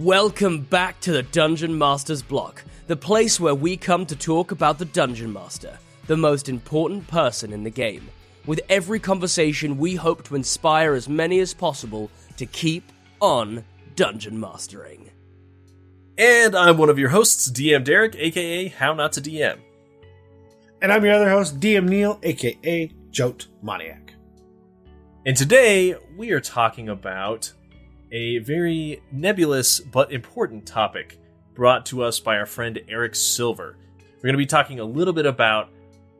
Welcome back to the Dungeon Master's Block, the place where we come to talk about the Dungeon Master, the most important person in the game. With every conversation, we hope to inspire as many as possible to keep on Dungeon Mastering. And I'm one of your hosts, DM Derrick, aka How Not to DM. And I'm your other host, DM Neal, aka Jote Maniac. And today, we are talking about a very nebulous but important topic brought to us by our friend Eric Silver. We're going to be talking a little bit about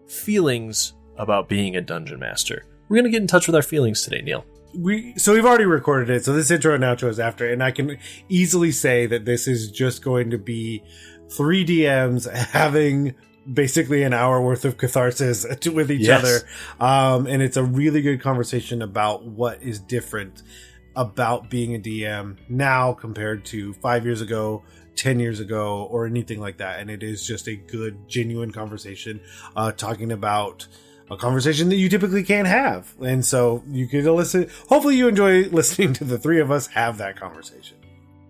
feelings about being a dungeon master. We're going to get in touch with our feelings today, Neal. So we've already recorded it, so this intro and outro is after, and I can easily say that this is just going to be 3 DMs having basically an hour worth of catharsis with each other. And it's a really good conversation about what is different about being a DM now compared to 5 years ago, 10 years ago, or anything like that. And it is just a good, genuine conversation, talking about a conversation that you typically can't have. And so you can listen. Hopefully you enjoy listening to the 3 of us have that conversation.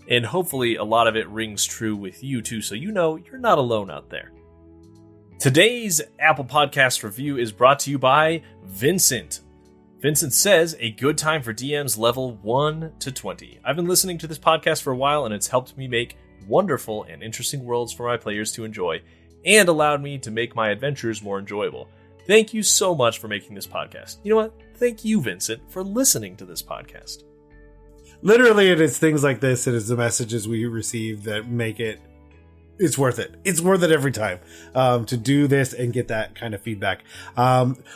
And hopefully a lot of it rings true with you too, so you know you're not alone out there. Today's Apple Podcast review is brought to you by Vincent. Vincent says, a good time for DMs level 1 to 20. I've been listening to this podcast for a while, and it's helped me make wonderful and interesting worlds for my players to enjoy, and allowed me to make my adventures more enjoyable. Thank you so much for making this podcast. You know what? Thank you, Vincent, for listening to this podcast. Literally, it is things like this. It is the messages we receive that make it. It's worth it. It's worth it every time to do this and get that kind of feedback.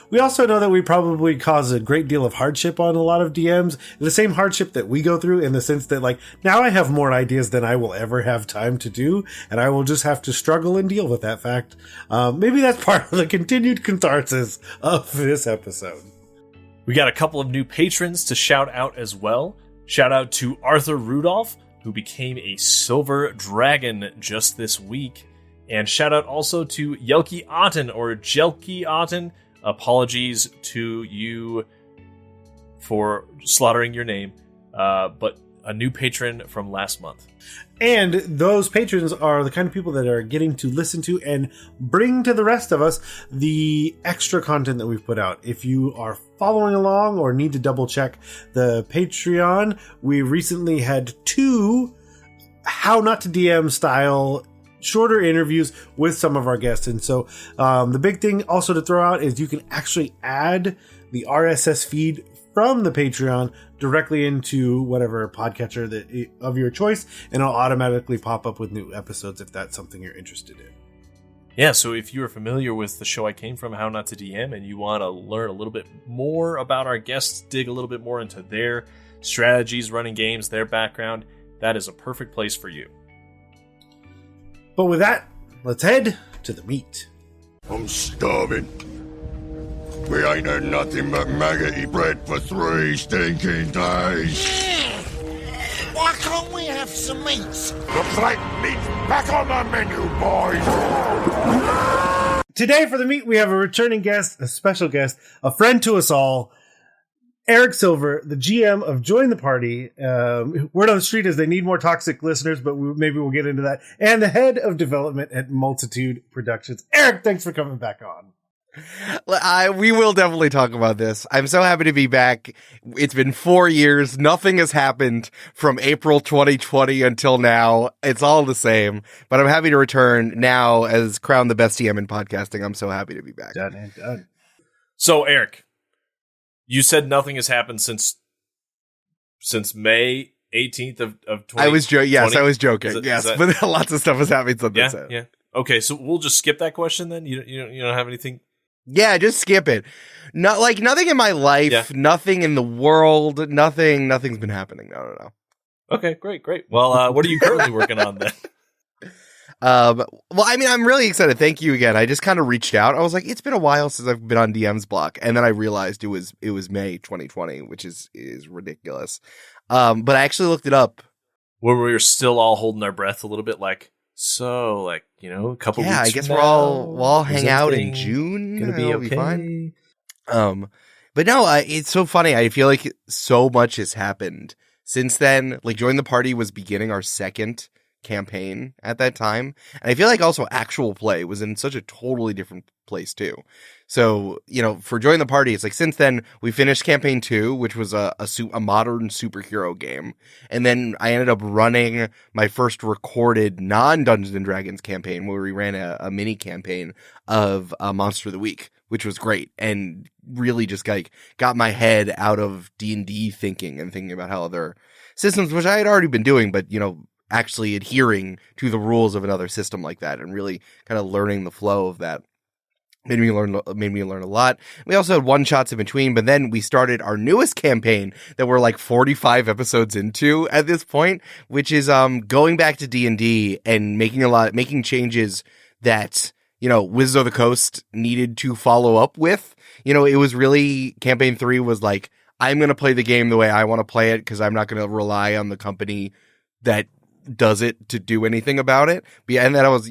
We also know that we probably cause a great deal of hardship on a lot of DMs. The same hardship that we go through in the sense that, like, now I have more ideas than I will ever have time to do, and I will just have to struggle and deal with that fact. Maybe that's part of the continued catharsis of this episode. We got a couple of new patrons to shout out as well. Shout out to Arthur Rudolph, who became a silver dragon just this week. And shout out also to Yelki Otten, or Jelki Otten. Apologies to you for slaughtering your name, but a new patron from last month. And those patrons are the kind of people that are getting to listen to and bring to the rest of us the extra content that we've put out. If you are following along or need to double check the Patreon, we recently had 2 How Not to DM style shorter interviews with some of our guests. And so the big thing also to throw out is you can actually add the RSS feed from the Patreon directly into whatever podcatcher that of your choice, and it'll automatically pop up with new episodes if that's something you're interested in. Yeah, so if you are familiar with the show I came from, How Not to DM, and you want to learn a little bit more about our guests, dig a little bit more into their strategies, running games, their background, that is a perfect place for you. But with that, let's head to the meat. I'm starving. We ain't had nothing but maggoty bread for 3 stinking days. Why can't we have some meats? Looks like meat's back on the menu, boys. Today for the meat, we have a returning guest, a special guest, a friend to us all, Eric Silver, the GM of Join the Party. Word on the street is they need more toxic listeners, but maybe we'll get into that. And the head of development at Multitude Productions. Eric, thanks for coming back on. We will definitely talk about this. I'm so happy to be back. It's been 4 years. Nothing has happened from April 2020 until now. It's all the same, but I'm happy to return now as crowned the best DM in podcasting. I'm so happy to be back. Done and done. So, Eric, you said nothing has happened since May 18th of 2020. I was joking. Yes, but lots of stuff has happened since then. Yeah. Okay, so we'll just skip that question then. You don't have anything. Yeah, just skip it. Not like nothing in my life, nothing in the world, nothing's been happening. No. Okay, great. Well, what are you currently working on then? Well, I mean, I'm really excited. Thank you again. I just kind of reached out. I was like, it's been a while since I've been on DM's block, and then I realized it was May 2020, which is ridiculous. But I actually looked it up. When we were still all holding our breath a little bit, a couple weeks. Yeah, I guess we'll all hang out in June. Gonna be It'll okay. be fine. But no, it's so funny. I feel like so much has happened since then. Like, Join the Party was beginning our second campaign at that time. And I feel like also actual play was in such a totally different place too. So, for Join the Party, it's like since then we finished campaign 2, which was a modern superhero game. And then I ended up running my first recorded non-Dungeons and Dragons campaign where we ran a mini campaign of Monster of the Week, which was great and really just got my head out of D&D thinking and thinking about how other systems, which I had already been doing, but actually adhering to the rules of another system like that and really kind of learning the flow of that. Made me learn a lot. We also had one-shots in between, but then we started our newest campaign that we're like 45 episodes into at this point, which is going back to D&D and making changes that Wizards of the Coast needed to follow up with. It was really, campaign 3 was like, I'm going to play the game the way I want to play it because I'm not going to rely on the company that does it to do anything about it. But yeah, and then I was,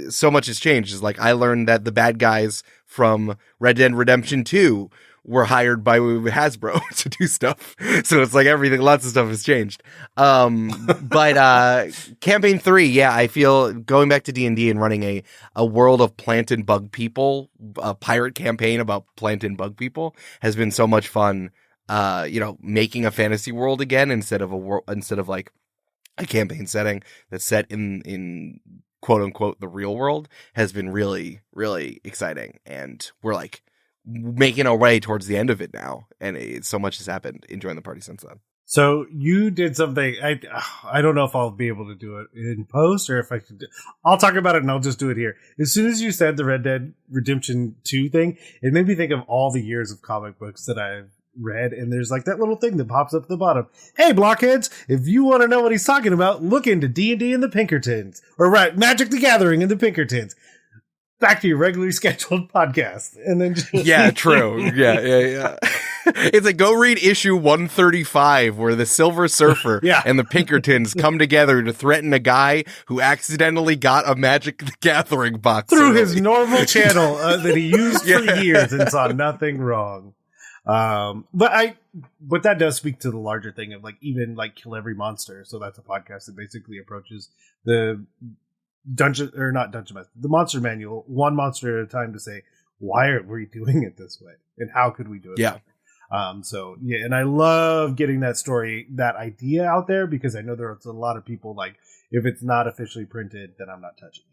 so much has changed. It's like I learned that the bad guys from Red Dead Redemption 2 were hired by Hasbro to do stuff. So it's like lots of stuff has changed. But campaign 3, yeah, I feel going back to D&D and running a world of plant and bug people, a pirate campaign about plant and bug people has been so much fun. Making a fantasy world again instead of like a campaign setting that's set in quote unquote the real world has been really, really exciting. And we're like making our way towards the end of it now. And so much has happened in Join the Party since then. So you did something. I don't know if I'll be able to do it in post or if I can. I'll talk about it and I'll just do it here. As soon as you said the Red Dead Redemption 2 thing, it made me think of all the years of comic books that I've read, and there's like that little thing that pops up at the bottom. Hey, blockheads, if you want to know what he's talking about, look into D&D and the Pinkertons, or Magic the Gathering and the Pinkertons. Back to your regularly scheduled podcast, and then just yeah, true, yeah. It's like, go read issue 135 where the Silver Surfer and the Pinkertons come together to threaten a guy who accidentally got a Magic the Gathering box through his normal channel that he used for years and saw nothing wrong. But that does speak to the larger thing of like even like Kill Every Monster. So that's a podcast that basically approaches the the monster manual one monster at a time to say, why are we doing it this way and how could we do it? Yeah. And I love getting that idea out there because I know there's a lot of people like, if it's not officially printed, then I'm not touching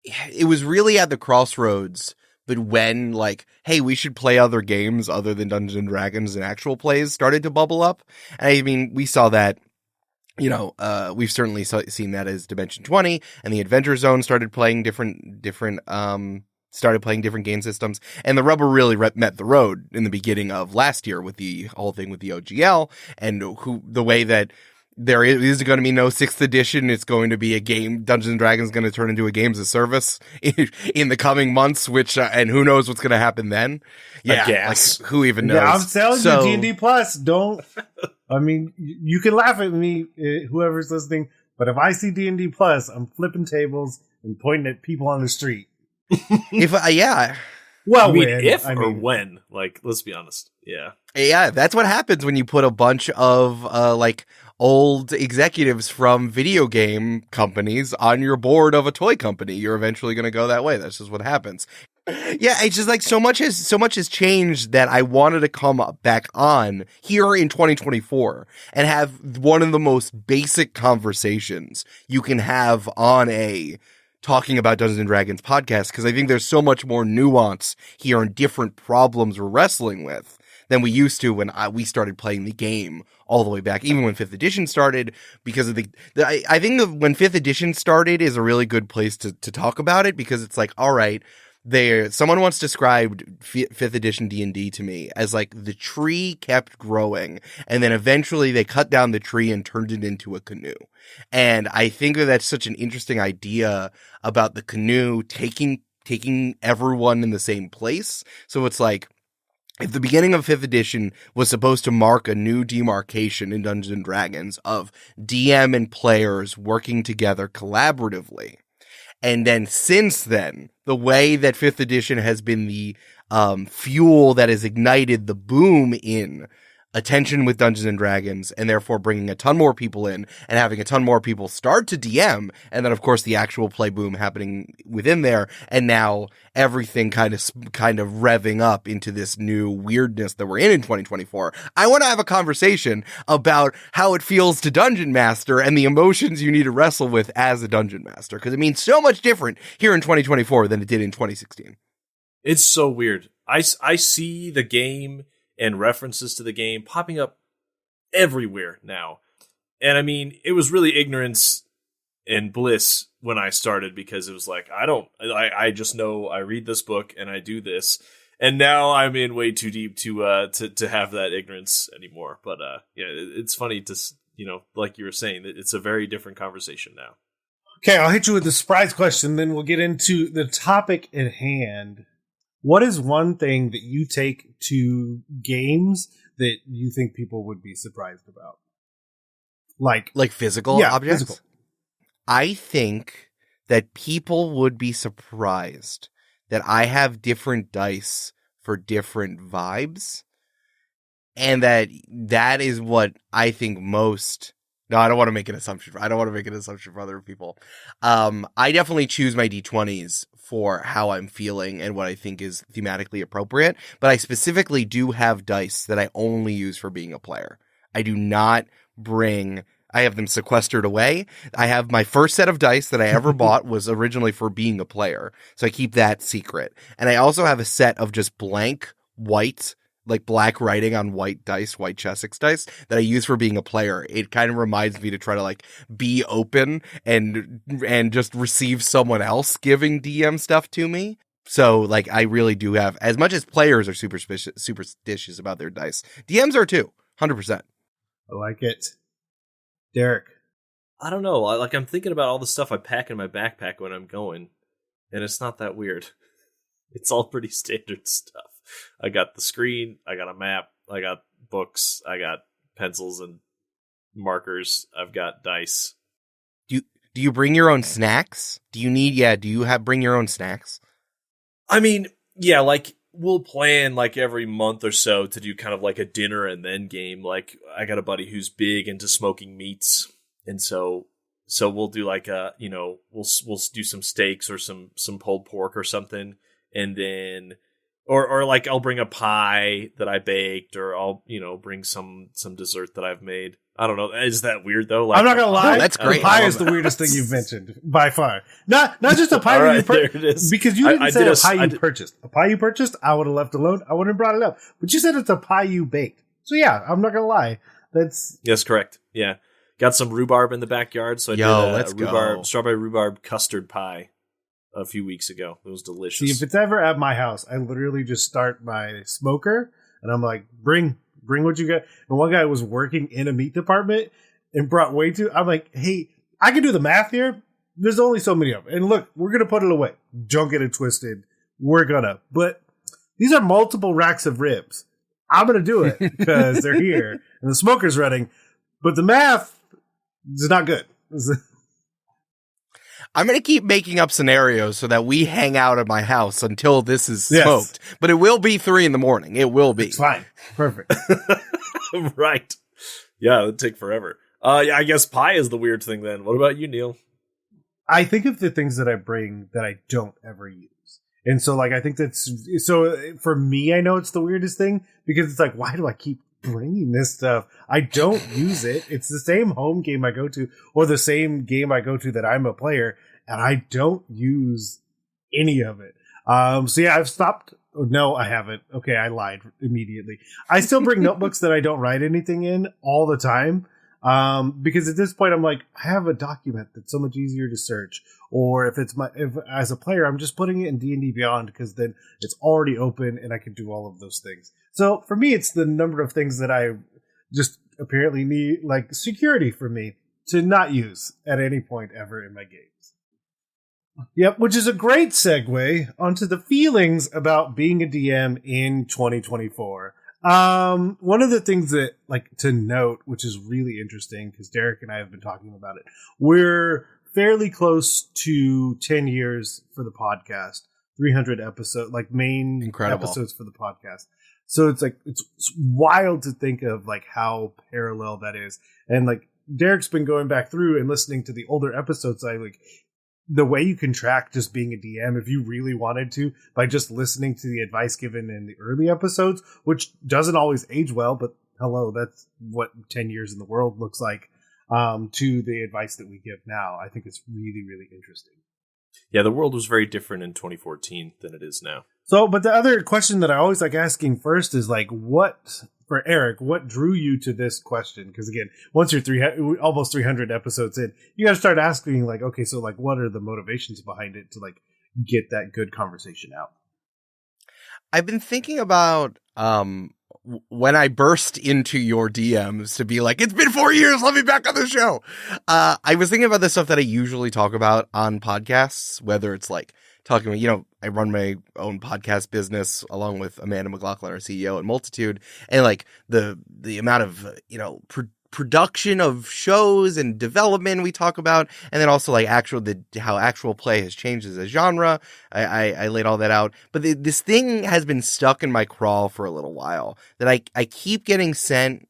it. It was really at the crossroads. But when, like, hey, we should play other games other than Dungeons and Dragons and actual plays started to bubble up. And I mean, we saw that, we've certainly seen that as Dimension 20 and the Adventure Zone started playing different game systems. And the rubber really met the road in the beginning of last year with the whole thing with the OGL and the way that there is going to be no 6th edition. It's going to be a game. Dungeons and Dragons is going to turn into a games of service in the coming months, which, and who knows what's going to happen then. Yeah. Like, who even knows? Yeah, I'm telling you, D&D Plus, don't, I mean, you can laugh at me, whoever's listening, but if I see D&D Plus, I'm flipping tables and pointing at people on the street. Well, when? Like, let's be honest. Yeah. Yeah, that's what happens when you put a bunch of, old executives from video game companies on your board of a toy company. You're eventually going to go that way. That's just what happens. Yeah, it's just like so much has changed that I wanted to come back on here in 2024 and have one of the most basic conversations you can have on a talking about Dungeons and Dragons podcast, because I think there's so much more nuance here and different problems we're wrestling with than we used to when we started playing the game all the way back, even when 5th edition started, because of I think when 5th edition started is a really good place to talk about it, because it's like, all right, someone once described 5th edition D&D to me as like the tree kept growing and then eventually they cut down the tree and turned it into a canoe. And I think that's such an interesting idea about the canoe taking everyone in the same place. So it's like, if the beginning of 5th edition was supposed to mark a new demarcation in Dungeons and Dragons of DM and players working together collaboratively, and then since then, the way that 5th edition has been the fuel that has ignited the boom in attention with Dungeons and Dragons, and therefore bringing a ton more people in and having a ton more people start to DM, and then of course the actual play boom happening within there, and now everything kind of revving up into this new weirdness that we're in 2024. I want to have a conversation about how it feels to Dungeon Master and the emotions you need to wrestle with as a Dungeon Master, because it means so much different here in 2024 than it did in 2016. It's so weird. I see the game and references to the game popping up everywhere now. And I mean, it was really ignorance and bliss when I started, because it was like, I just know I read this book and I do this. And now I'm in way too deep to have that ignorance anymore. But yeah, it's funny to, like you were saying, it's a very different conversation now. Okay, I'll hit you with the surprise question, then we'll get into the topic at hand. What is one thing that you take to games that you think people would be surprised about? Like physical objects? Physical. I think that people would be surprised that I have different dice for different vibes. And that is what I think most... No, I don't want to make an assumption. I don't want to make an assumption for other people. I definitely choose my D20s for how I'm feeling and what I think is thematically appropriate. But I specifically do have dice that I only use for being a player. I do not bring... I have them sequestered away. I have my first set of dice that I ever bought was originally for being a player. So I keep that secret. And I also have a set of just blank white, like black writing on white dice, white Chessex dice that I use for being a player. It kind of reminds me to try to like be open and just receive someone else giving DM stuff to me. So like I really do have, as much as players are superstitious about their dice, DMs are too, 100%. I like it. Derek. I don't know. I'm thinking about all the stuff I pack in my backpack when I'm going, and it's not that weird. It's all pretty standard stuff. I got the screen, I got a map, I got books, I got pencils and markers, I've got dice. Do you bring your own snacks? Do you bring your own snacks? I mean, yeah, like we'll plan like every month or so to do kind of like a dinner and then game. Like I got a buddy who's big into smoking meats, and so we'll do like we'll do some steaks or some pulled pork or something, and then or like I'll bring a pie that I baked, or I'll bring some dessert that I've made. I don't know. Is that weird though? Like, I'm not gonna lie. That's great. The pie is the weirdest thing you've mentioned by far. Not just a pie that you purchased, because you didn't say a pie you purchased. A pie you purchased, I would have left alone. I wouldn't have brought it up. But you said it's a pie you baked. So yeah, I'm not gonna lie. Yes, correct. Yeah, got some rhubarb in the backyard, so I did a strawberry rhubarb custard pie a few weeks ago. It was delicious. See, if it's ever at my house, I literally just start my smoker, and I'm like, bring what you got. And one guy was working in a meat department and brought way too. I'm like, hey, I can do the math here. There's only so many of them. And look, we're going to put it away. Don't get it twisted. We're going to. But these are multiple racks of ribs. I'm going to do it because they're here and the smoker's running. But the math is not good. I'm going to keep making up scenarios so that we hang out at my house until this is smoked. Yes. But it will be 3 a.m. It will be. It's fine. Perfect. Right. Yeah, it'd take forever. Yeah, I guess pie is the weird thing then. What about you, Neal? I think of the things that I bring that I don't ever use. And so, like, I think so for me, I know it's the weirdest thing because it's like, why do I keep bringing this stuff? I don't use it. It's the same home game I go to, or the same game I go to that I'm a player, and I don't use any of it. So yeah, I've stopped. No, I haven't. Okay, I lied immediately. I still bring notebooks that I don't write anything in all the time. Because at this point I'm like, I have a document that's so much easier to search. Or if as a player, I'm just putting it in D&D Beyond because then it's already open and I can do all of those things. So for me, it's the number of things that I just apparently need, like security for me to not use at any point ever in my games. Yep, which is a great segue onto the feelings about being a DM in 2024. One of the things that like to note, which is really interesting because Derek and I have been talking about it, we're fairly close to 10 years for the podcast, 300 episodes, like main episodes for the podcast. So it's like, it's wild to think of like how parallel that is. And like Derrick's been going back through and listening to the older episodes. I like the way you can track just being a DM if you really wanted to by just listening to the advice given in the early episodes, which doesn't always age well, but hello, that's what 10 years in the world looks like, to the advice that we give now. I think it's really, really interesting. Yeah, the world was very different in 2014 than it is now. So, but the other question that I always like asking first is like, for Eric, what drew you to this question? Because again, once you're almost 300 episodes in, you got to start asking like, okay, so like, what are the motivations behind it to like get that good conversation out? I've been thinking about when I burst into your DMs to be like, it's been 4 years, let me back on the show. I was thinking about the stuff that I usually talk about on podcasts, whether it's like talking about, you know, I run my own podcast business along with Amanda McLaughlin, our CEO at Multitude, and like the amount of, you know, production of shows and development we talk about, and then also like how actual play has changed as a genre. I laid all that out, but this thing has been stuck in my crawl for a little while that I keep getting sent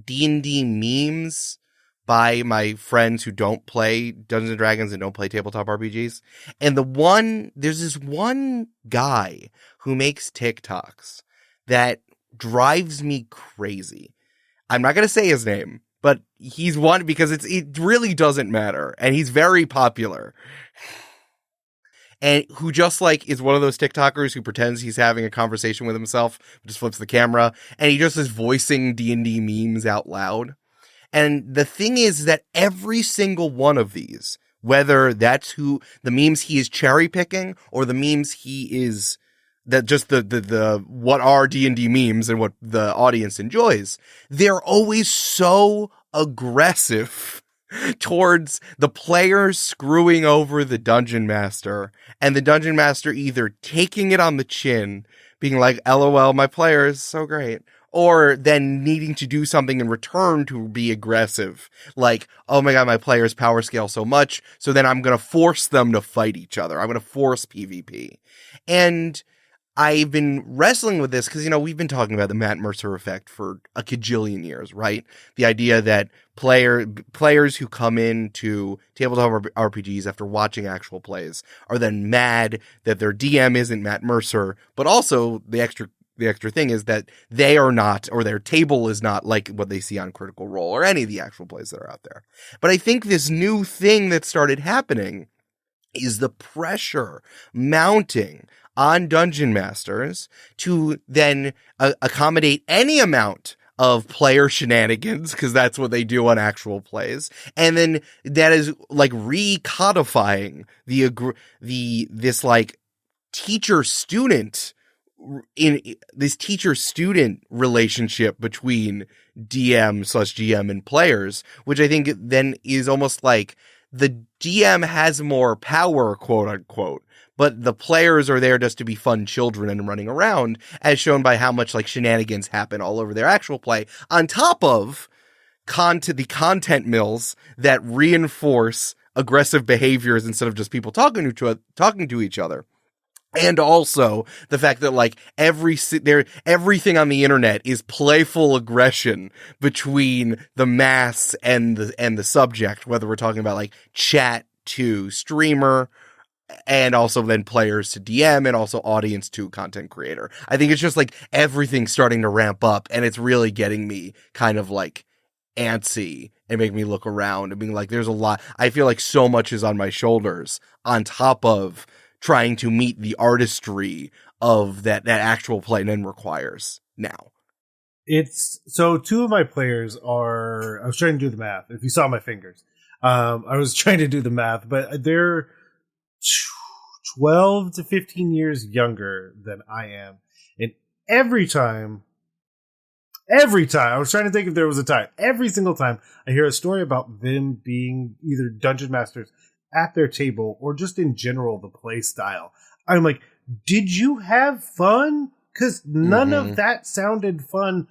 D&D memes by my friends who don't play Dungeons and Dragons and don't play tabletop RPGs. And there's this one guy who makes TikToks that drives me crazy. I'm not going to say his name, but he's one because it really doesn't matter. And he's very popular. And who just like is one of those TikTokers who pretends he's having a conversation with himself, just flips the camera, and he just is voicing D&D memes out loud. And the thing is that every single one of these, whether that's who the memes he is cherry picking or the memes he is that just the what are D&D memes and what the audience enjoys, they're always so aggressive towards the players screwing over the dungeon master, and the dungeon master either taking it on the chin, being like, LOL, my player is so great, or then needing to do something in return to be aggressive. Like, oh my god, my players power scale so much, so then I'm going to force them to fight each other. I'm going to force PvP. And I've been wrestling with this because, you know, we've been talking about the Matt Mercer effect for a cajillion years, right? The idea that players who come into tabletop RPGs after watching actual plays are then mad that their DM isn't Matt Mercer, but also the extra thing is that they are not, or their table is not like what they see on Critical Role or any of the actual plays that are out there. But I think this new thing that started happening is the pressure mounting on dungeon masters to then accommodate any amount of player shenanigans, because that's what they do on actual plays. And then that is like recodifying this like teacher-student relationship between DM/GM and players, which I think then is almost like the DM has more power, quote unquote, but the players are there just to be fun children and running around, as shown by how much like shenanigans happen all over their actual play, on top of the content mills that reinforce aggressive behaviors instead of just people talking to each other. And also the fact that like everything on the internet is playful aggression between the mass and the subject, whether we're talking about like chat to streamer, and also then players to DM, and also audience to content creator. I think it's just like everything's starting to ramp up, and it's really getting me kind of like antsy and making me look around and being like, there's a lot. I feel like so much is on my shoulders on top of trying to meet the artistry of that actual play then requires now. It's so two of my players are, I was trying to do the math. If you saw my fingers, I was trying to do the math, but they're 12 to 15 years younger than I am. And every time, I was trying to think if there was a time, every single time I hear a story about them being either dungeon masters at their table or just in general, the play style, I'm like, did you have fun? Because none of that sounded fun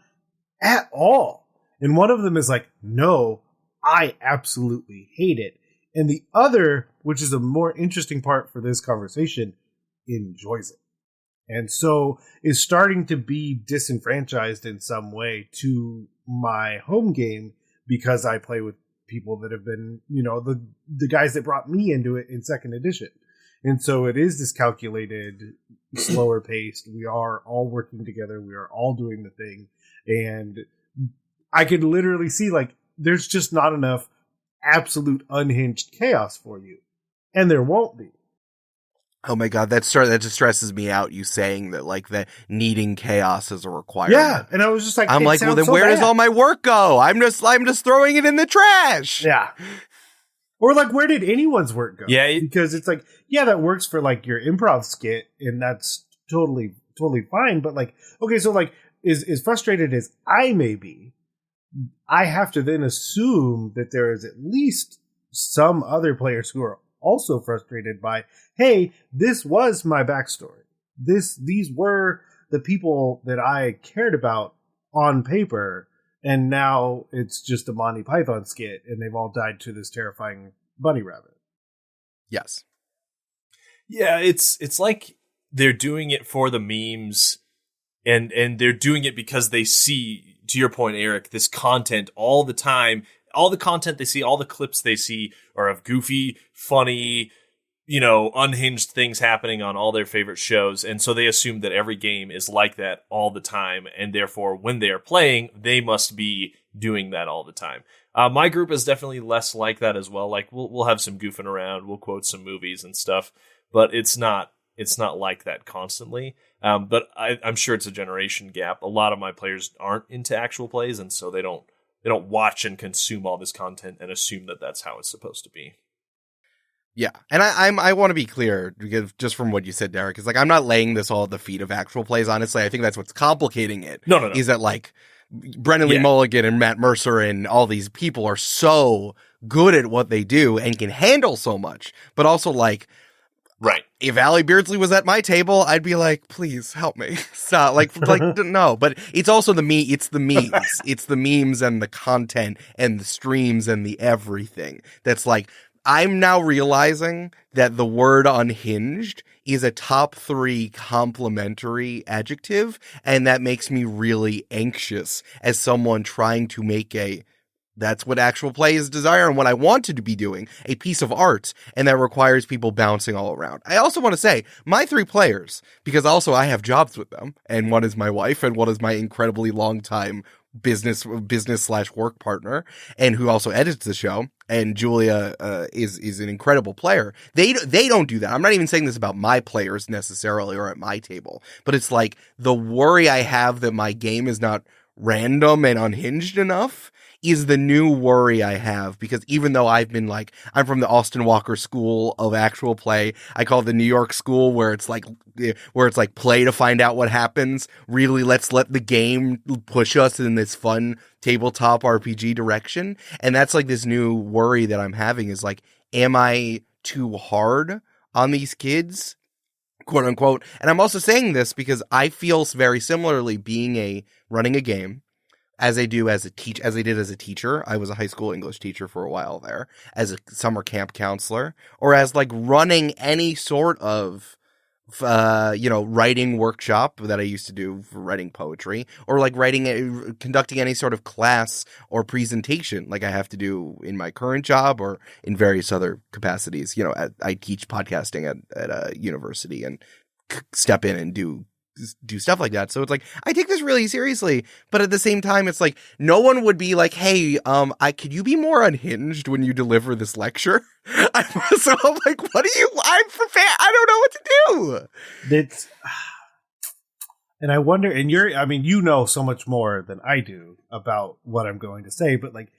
at all. And one of them is like, no, I absolutely hate it. And the other, which is a more interesting part for this conversation, enjoys it. and so is starting to be disenfranchised in some way to my home game because I play with people that have been, the guys that brought me into it in second edition. And so it is this calculated, slower paced. We are all working together. We are all doing the thing. And I could literally see, like, there's just not enough absolute unhinged chaos for you. And there won't be. Oh my god, that just stresses me out, you saying that, like, that needing chaos is a requirement. Yeah, and I was just like, I'm like, well, then where does all my work go? I'm just throwing it in the trash. Yeah. Or, like, where did anyone's work go? Yeah. Because it's like, yeah, that works for, like, your improv skit, and that's totally fine. But, like, okay, so, like, as frustrated as I may be, I have to then assume that there is at least some other players who are also frustrated by, hey, this was my backstory. These were the people that I cared about on paper, and now it's just a Monty Python skit, and they've all died to this terrifying bunny rabbit. Yes. Yeah, it's like they're doing it for the memes, and they're doing it because they see, to your point, Eric, this content all the time. All the content they see, all the clips they see are of goofy, funny, unhinged things happening on all their favorite shows. And so they assume that every game is like that all the time. And therefore, when they are playing, they must be doing that all the time. My group is definitely less like that as well. Like, we'll have some goofing around. We'll quote some movies and stuff. But it's not like that constantly. But I'm sure it's a generation gap. A lot of my players aren't into actual plays, and so they don't watch and consume all this content and assume that that's how it's supposed to be. Yeah, and I want to be clear, because just from what you said, Derek, is like, I'm not laying this all at the feet of actual plays. Honestly, I think that's what's complicating it. No. Is that, like, Brennan Lee Mulligan and Matt Mercer and all these people are so good at what they do and can handle so much, but also, like, right. If Allie Beardsley was at my table, I'd be like, please help me. Stop. Like, no, but it's also it's the memes. It's the memes and the content and the streams and the everything. That's like, I'm now realizing that the word unhinged is a top 3 complimentary adjective. And that makes me really anxious as someone trying to make that's what actual play is desire and what I wanted to be doing, a piece of art, and that requires people bouncing all around. I also want to say, my 3 players, because also I have jobs with them, and one is my wife, and one is my incredibly long-time business/work partner, and who also edits the show, and Julia is an incredible player. They don't do that. I'm not even saying this about my players necessarily or at my table, but it's like the worry I have that my game is not random and unhinged enough is the new worry I have, because even though I've been like, I'm from the Austin Walker school of actual play, I call it the New York school where it's like play to find out what happens. Really, let's let the game push us in this fun tabletop RPG direction. And that's like this new worry that I'm having is like, am I too hard on these kids? Quote unquote. And I'm also saying this because I feel very similarly running a game, as I did as a teacher. I was a high school English teacher for a while there, as a summer camp counselor, or as like running any sort of, writing workshop that I used to do for writing poetry, or like conducting any sort of class or presentation like I have to do in my current job or in various other capacities. I teach podcasting at a university and step in and do stuff like that. So it's like, I take this really seriously, but at the same time, it's like, no one would be like, hey, could you be more unhinged when you deliver this lecture? So I'm like, I'm prepared. I don't know what to do. And I wonder, and you know so much more than I do about what I'm going to say, but like,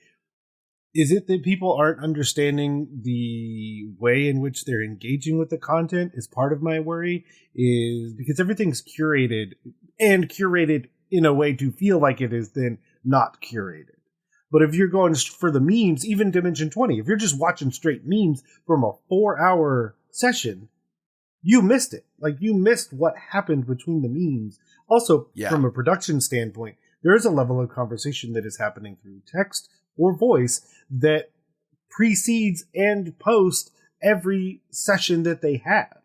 is it that people aren't understanding the way in which they're engaging with the content is part of my worry? Is because everything's curated in a way to feel like it is then not curated. But if you're going for the memes, even Dimension 20, if you're just watching straight memes from a 4-hour session, you missed it. Like, you missed what happened between the memes. Also, from a production standpoint, there is a level of conversation that is happening through text or voice that precedes and post every session that they have.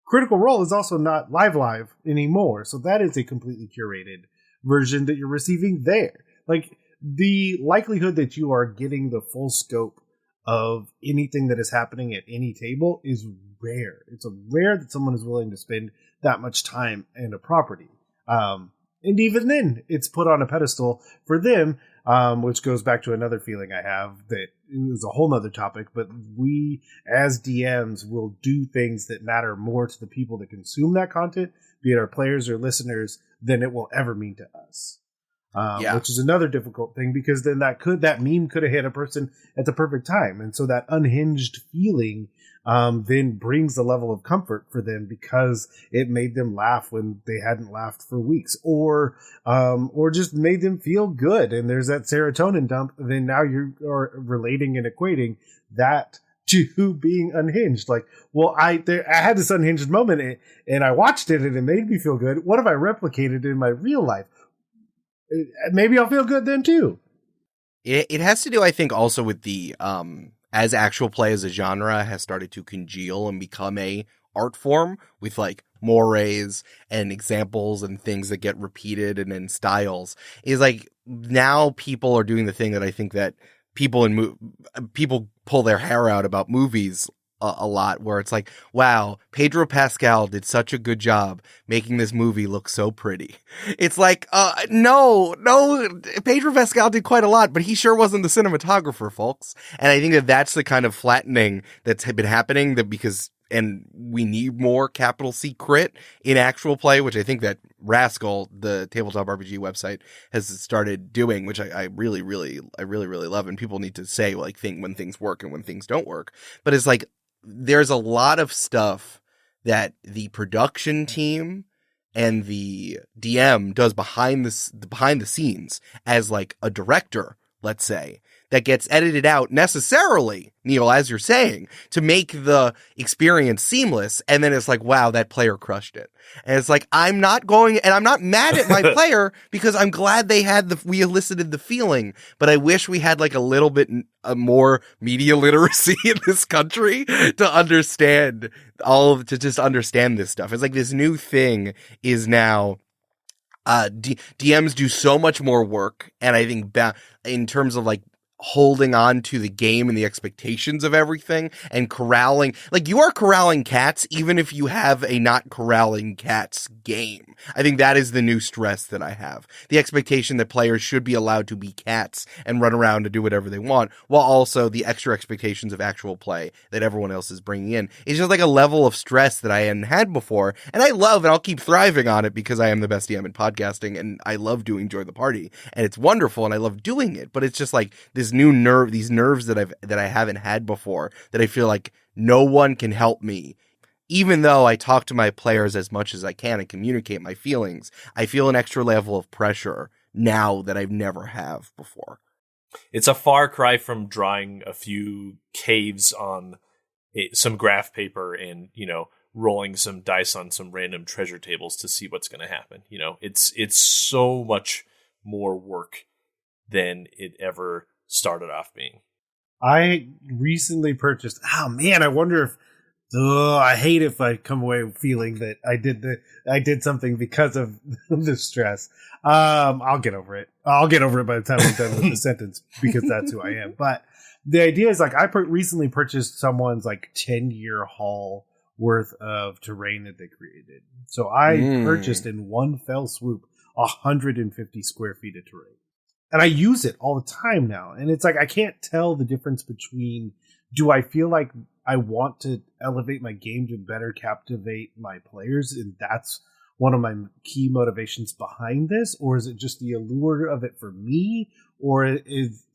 Critical Role is also not live anymore. So that is a completely curated version that you're receiving there. Like, the likelihood that you are getting the full scope of anything that is happening at any table is rare. It's rare that someone is willing to spend that much time in a property. And even then, it's put on a pedestal for them, which goes back to another feeling I have that is a whole nother topic, but we as DMs will do things that matter more to the people that consume that content, be it our players or listeners, than it will ever mean to us. Which is another difficult thing, because then that meme could have hit a person at the perfect time. And so that unhinged feeling then brings a level of comfort for them because it made them laugh when they hadn't laughed for weeks, or just made them feel good. And there's that serotonin dump. Then now you are relating and equating that to being unhinged. Like, well, I had this unhinged moment and I watched it and it made me feel good. What if I replicated it in my real life? Maybe I'll feel good then too. It has to do, I think, also with the as actual play as a genre has started to congeal and become a art form with like mores and examples and things that get repeated and in styles. Is like now people are doing the thing that I think that people pull their hair out about movies a lot, where it's like, wow, Pedro Pascal did such a good job making this movie look so pretty. It's like, no, Pedro Pascal did quite a lot, but he sure wasn't the cinematographer, folks. And I think that that's the kind of flattening that's been happening, and we need more capital C crit in actual play, which I think that Rascal, the tabletop RPG website, has started doing, which I really love. And people need to say, like, when things work and when things don't work. But it's like, there's a lot of stuff that the production team and the DM does behind the scenes as like a director, let's say, that gets edited out necessarily, Neal, as you're saying, to make the experience seamless. And then it's like, wow, that player crushed it. And it's like, I'm not mad at my player because I'm glad we elicited the feeling, but I wish we had like a little bit more media literacy in this country to understand just understand this stuff. It's like this new thing is now, DMs do so much more work. And I think in terms of like holding on to the game and the expectations of everything and corralling, like you are corralling cats, even if you have a not corralling cats game. I think that is the new stress that I have. The expectation that players should be allowed to be cats and run around and do whatever they want, while also the extra expectations of actual play that everyone else is bringing in. It's just like a level of stress that I hadn't had before. And I love, and I'll keep thriving on it because I am the best DM in podcasting and I love doing Join the Party and it's wonderful and I love doing it. But it's just like this new these nerves that I haven't had before, that I feel like no one can help me. Even though I talk to my players as much as I can and communicate my feelings, I feel an extra level of pressure now that I've never have before. It's a far cry from drawing a few caves on some graph paper and, rolling some dice on some random treasure tables to see what's going to happen. It's so much more work than it ever started off being. I recently purchased. Oh man, I wonder if. I hate if I come away feeling that I did something because of the stress. I'll get over it. I'll get over it by the time I'm done with the sentence because that's who I am. But the idea is like I recently purchased someone's like 10-year haul worth of terrain that they created. So I purchased in one fell swoop 150 square feet of terrain. And I use it all the time now. And it's like, I can't tell the difference between, do I feel like I want to elevate my game to better captivate my players? And that's one of my key motivations behind this? Or is it just the allure of it for me?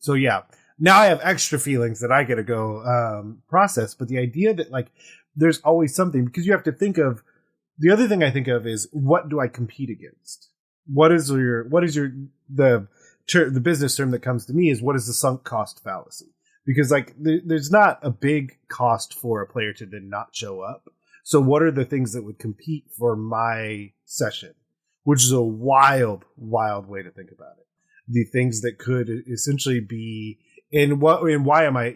So yeah, now I have extra feelings that I get to go process. But the idea that like, there's always something, because you have to think of, the other thing I think of is, what do I compete against? The business term that comes to me is, what is the sunk cost fallacy? Because like there's not a big cost for a player to then not show up. So what are the things that would compete for my session? Which is a wild, wild way to think about it. The things that could essentially be, and why am I,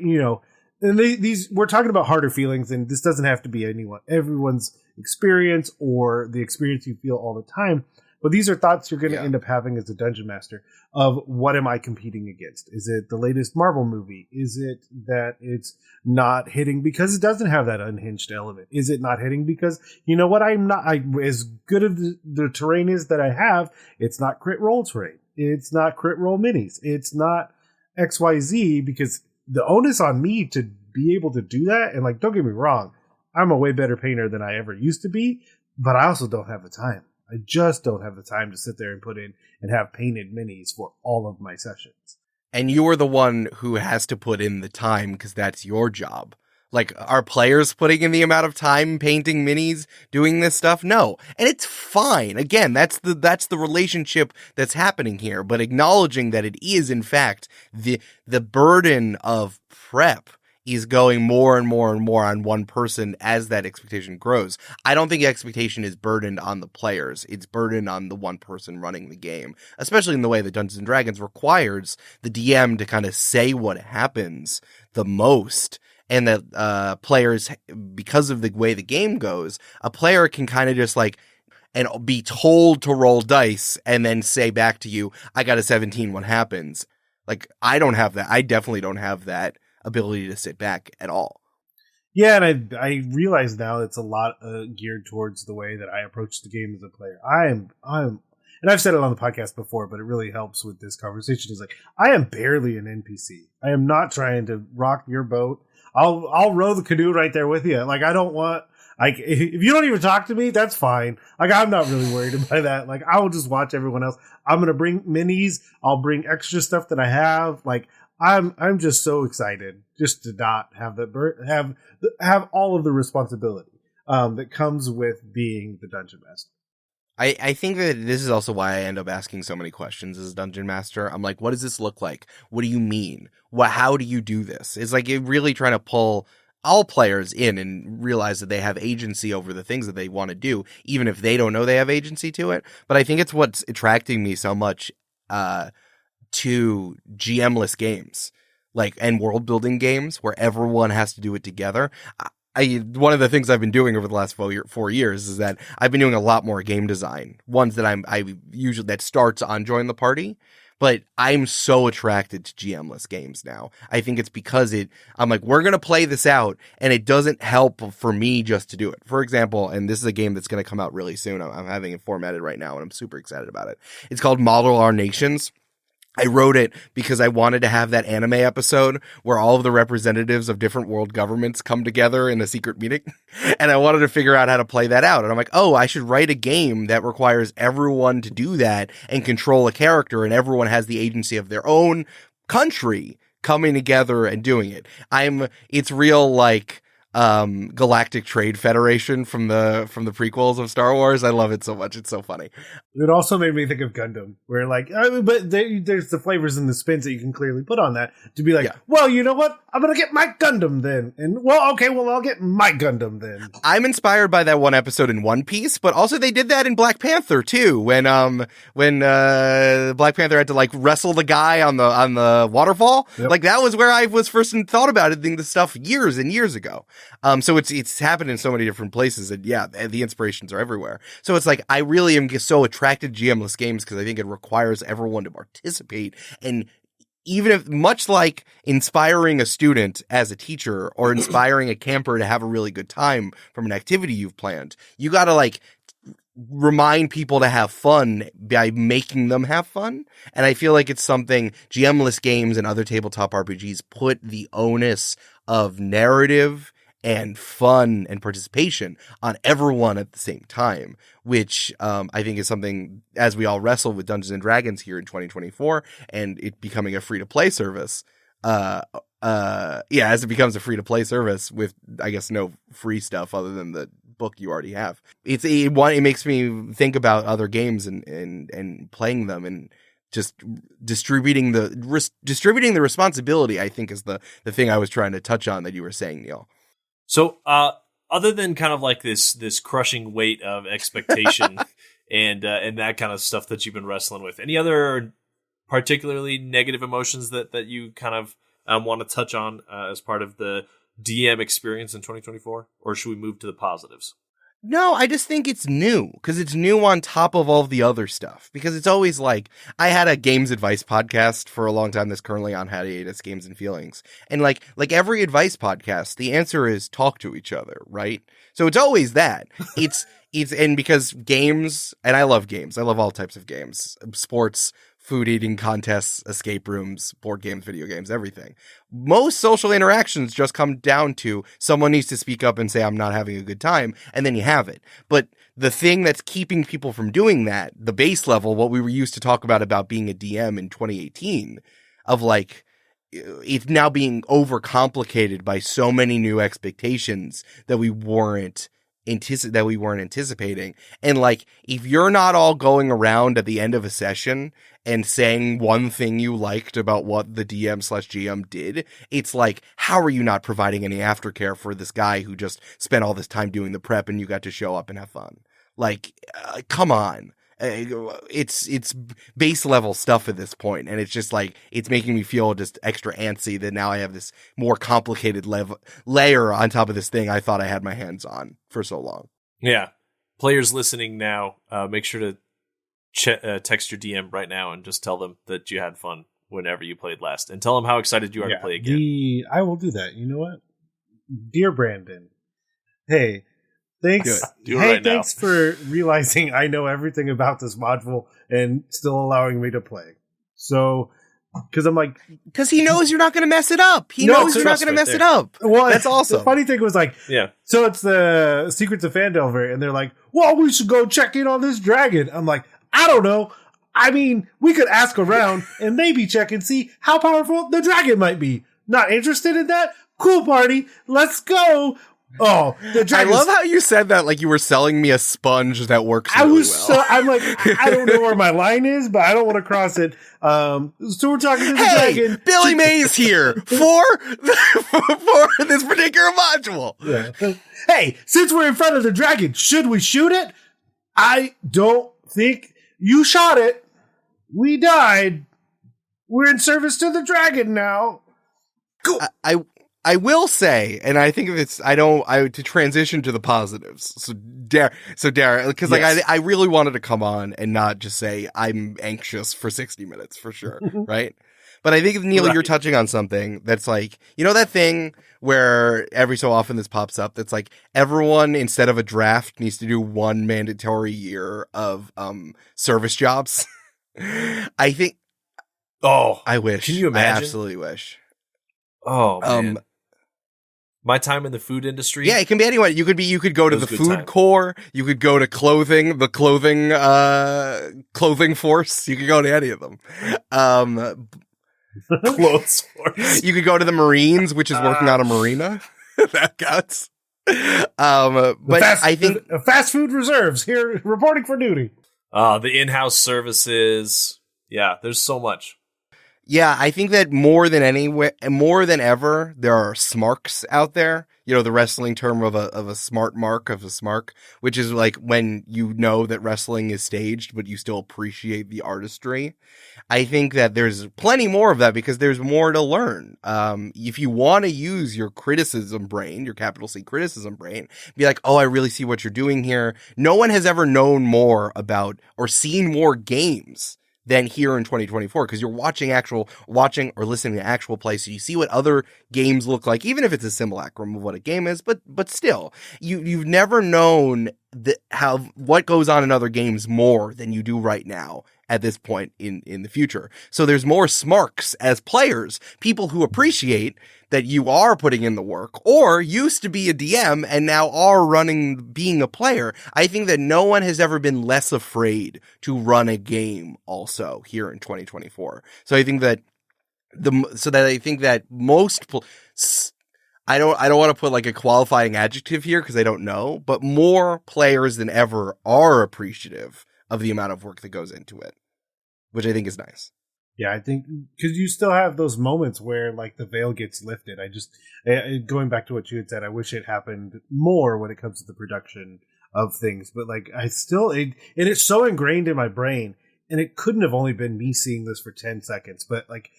and these we're talking about harder feelings, and this doesn't have to be everyone's experience or the experience you feel all the time. But these are thoughts you're going to end up having as a dungeon master of what am I competing against? Is it the latest Marvel movie? Is it that it's not hitting because it doesn't have that unhinged element? Is it not hitting because, you know what, as good as the terrain is that I have, it's not crit roll terrain. It's not crit roll minis. It's not XYZ, because the onus on me to be able to do that, and like, don't get me wrong, I'm a way better painter than I ever used to be, but I also don't have the time. I just don't have the time to sit there and put in and have painted minis for all of my sessions. And you are the one who has to put in the time because that's your job. Like, are players putting in the amount of time painting minis, doing this stuff? No. And it's fine. Again, that's the relationship that's happening here. But acknowledging that it is, in fact, the burden of prep is going more and more and more on one person as that expectation grows. I don't think expectation is burdened on the players. It's burdened on the one person running the game, especially in the way that Dungeons & Dragons requires the DM to kind of say what happens the most. And that players, because of the way the game goes, a player can kind of just like and be told to roll dice and then say back to you, I got a 17, what happens? Like, I don't have that. I definitely don't have that ability to sit back at all. Yeah, and I realize now it's a lot geared towards the way that I approach the game as a player. I'm, and I've said it on the podcast before, but it really helps with this conversation. Is like, I am barely an NPC. I am not trying to rock your boat. I'll row the canoe right there with you. Like, I don't want, like, if you don't even talk to me, that's fine. Like, I'm not really worried about that. Like, I will just watch everyone else. I'm gonna bring minis. I'll bring extra stuff that I have. Like, I'm just so excited just to not have have all of the responsibility that comes with being the dungeon master. I think that this is also why I end up asking so many questions as a dungeon master. I'm like, what does this look like? What do you mean? How do you do this? It's like you're really trying to pull all players in and realize that they have agency over the things that they want to do, even if they don't know they have agency to it. But I think it's what's attracting me so much to GM-less games, like, and world building games where everyone has to do it together. One of the things I've been doing over the last 4 years is that I've been doing a lot more game design, ones that I usually that starts on Join the Party, but I'm so attracted to GM-less games now. I think it's because I'm like, we're going to play this out, and it doesn't help for me just to do it. For example, and this is a game that's going to come out really soon. I'm having it formatted right now, and I'm super excited about it. It's called Model Our Nations. I wrote it because I wanted to have that anime episode where all of the representatives of different world governments come together in a secret meeting. And I wanted to figure out how to play that out. And I'm like, oh, I should write a game that requires everyone to do that and control a character, and everyone has the agency of their own country coming together and doing it. It's real like Galactic Trade Federation from the prequels of Star Wars. I love it so much. It's so funny. It also made me think of Gundam, where like, but there's the flavors and the spins that you can clearly put on that to be like, well, you know what? I'm going to get my Gundam then. And well, okay, well, I'll get my Gundam then. I'm inspired by that one episode in One Piece, but also they did that in Black Panther too. When Black Panther had to like wrestle the guy on the waterfall. Yep. Like that was where I was first thought about it, this stuff years and years ago. So it's happened in so many different places, and yeah, the inspirations are everywhere. So it's like, I really am just so attracted to GM-less games because I think it requires everyone to participate. And even if, much like inspiring a student as a teacher or inspiring a camper to have a really good time from an activity you've planned, you got to like remind people to have fun by making them have fun. And I feel like it's something GM-less games and other tabletop RPGs put the onus of narrative and fun and participation on everyone at the same time, which I think is something, as we all wrestle with Dungeons and Dragons here in 2024 and it becoming a free-to-play service, as it becomes a free-to-play service with, I guess, no free stuff other than the book you already have. It makes me think about other games and playing them, and just distributing the responsibility, I think, is the thing I was trying to touch on that you were saying, Neal. So, other than kind of like this crushing weight of expectation and that kind of stuff that you've been wrestling with, any other particularly negative emotions that you kind of want to touch on as part of the DM experience in 2024? Or should we move to the positives? No, I just think it's new because it's new on top of all the other stuff. Because it's always like, I had a games advice podcast for a long time that's currently on hiatus, Games and Feelings. And like every advice podcast, the answer is talk to each other, right? So it's always that. And because games, and I love games. I love all types of games, sports, food eating contests, escape rooms, board games, video games, everything. Most social interactions just come down to someone needs to speak up and say, I'm not having a good time, and then you have it. But the thing that's keeping people from doing that, the base level, what we were used to talk about being a DM in 2018, of like, it's now being overcomplicated by so many new expectations that we weren't anticipating. And like, if you're not all going around at the end of a session and saying one thing you liked about what the DM/GM did, it's like, how are you not providing any aftercare for this guy who just spent all this time doing the prep and you got to show up and have fun? Like, come on. It's base level stuff at this point, and it's just like, it's making me feel just extra antsy that now I have this more complicated layer on top of this thing I thought I had my hands on for so long. Yeah. Players listening now, make sure to text your DM right now and just tell them that you had fun whenever you played last, and tell them how excited you are to play again. I will do that. You know what? Dear Brandon, hey, thanks. Thanks for realizing I know everything about this module and still allowing me to play. So, because I'm like, because he knows you're not going to mess it up. He knows you're not going to mess it up. Well, that's awesome. The funny thing was like, yeah. So it's the Secrets of Phandelver, and they're like, well, we should go check in on this dragon. I'm like, I don't know. I mean, we could ask around and maybe check and see how powerful the dragon might be. Not interested in that? Cool party. Let's go. Oh, the dragon! I love how you said that like you were selling me a sponge that works really well. I'm like, I don't know where my line is, but I don't want to cross it. So we're talking to the dragon. Billy Mays here for this particular module. Yeah. Hey, since we're in front of the dragon, should we shoot it? I don't think you shot it. We died. We're in service to the dragon now. Cool. I will say, and I think it's, to transition to the positives. So Derrick, because like, I really wanted to come on and not just say I'm anxious for 60 minutes for sure. Right. But I think, Neal, you're touching on something that's like, you know, that thing where every so often this pops up that's like, everyone instead of a draft needs to do one mandatory year of, service jobs. I think, I wish. Can you imagine? I absolutely wish. Oh, man. My time in the food industry. Yeah, it can be anyone. You could go to the food corps. You could go to the clothing force. You could go to any of them. Clothes force. You could go to the Marines, which is working on a marina. That counts. But I think fast food reserves here reporting for duty. The in-house services. Yeah, there's so much. Yeah, I think that more than ever, there are smarks out there. You know, the wrestling term of a smart mark, of a smark, which is like when you know that wrestling is staged, but you still appreciate the artistry. I think that there's plenty more of that because there's more to learn. If you want to use your criticism brain, your capital C criticism brain, be like, oh, I really see what you're doing here. No one has ever known more about or seen more games than here in 2024, because you're watching or listening to actual play, so you see what other games look like, even if it's a simulacrum of what a game is, but still, you've never known what goes on in other games more than you do right now at this point in the future. So there's more smarks as players, people who appreciate that you are putting in the work or used to be a DM and now are being a player. I think that no one has ever been less afraid to run a game also here in 2024. So I think that most I don't want to put like a qualifying adjective here because I don't know, but more players than ever are appreciative of the amount of work that goes into it, which I think is nice. Yeah, I think because you still have those moments where like the veil gets lifted. Going back to what you had said, I wish it happened more when it comes to the production of things. But like it's so ingrained in my brain, and it couldn't have only been me seeing this for 10 seconds. But like